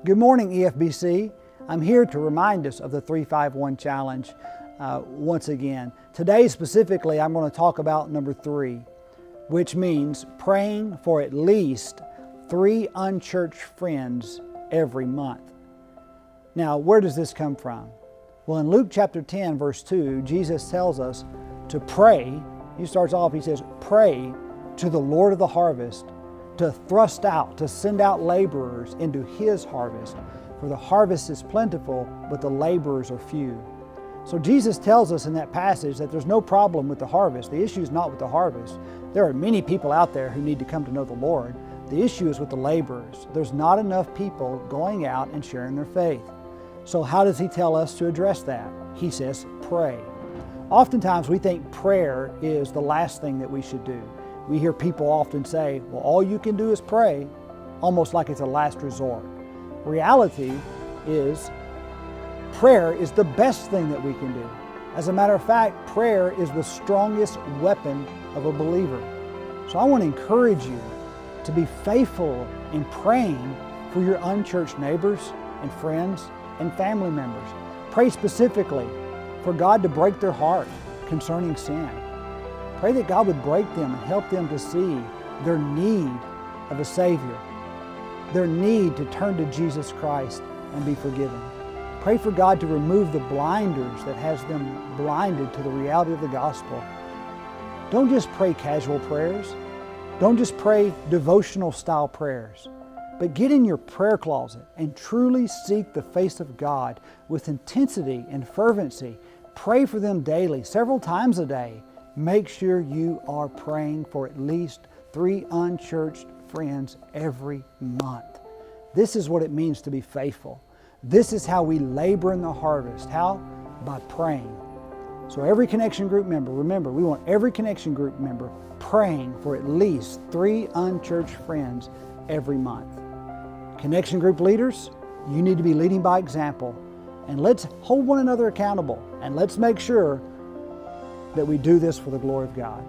Good morning, EFBC. I'm here to remind us of the 351 Challenge once again. Today specifically, I'm going to talk about number 3, which means praying for at least 3 unchurched friends every month. Now, where does this come from? Well, in Luke chapter 10, verse 2, Jesus tells us to pray. He starts off, he says, pray to the Lord of the harvest to thrust out, to send out laborers into His harvest. For the harvest is plentiful, but the laborers are few. So Jesus tells us in that passage that there's no problem with the harvest. The issue is not with the harvest. There are many people out there who need to come to know the Lord. The issue is with the laborers. There's not enough people going out and sharing their faith. So how does He tell us to address that? He says, pray. Oftentimes we think prayer is the last thing that we should do. We hear people often say, well, all you can do is pray, almost like it's a last resort. Reality is, prayer is the best thing that we can do. As a matter of fact, prayer is the strongest weapon of a believer. So I want to encourage you to be faithful in praying for your unchurched neighbors and friends and family members. Pray specifically for God to break their heart concerning sin. Pray that God would break them and help them to see their need of a Savior, their need to turn to Jesus Christ and be forgiven. Pray for God to remove the blinders that has them blinded to the reality of the gospel. Don't just pray casual prayers. Don't just pray devotional style prayers. But get in your prayer closet and truly seek the face of God with intensity and fervency. Pray for them daily, several times a day. Make sure you are praying for at least 3 unchurched friends every month. This is what it means to be faithful. This is how we labor in the harvest. How? By praying. So every Connection Group member, remember, we want every Connection Group member praying for at least 3 unchurched friends every month. Connection Group leaders, you need to be leading by example. And let's hold one another accountable. And let's make sure that we do this for the glory of God.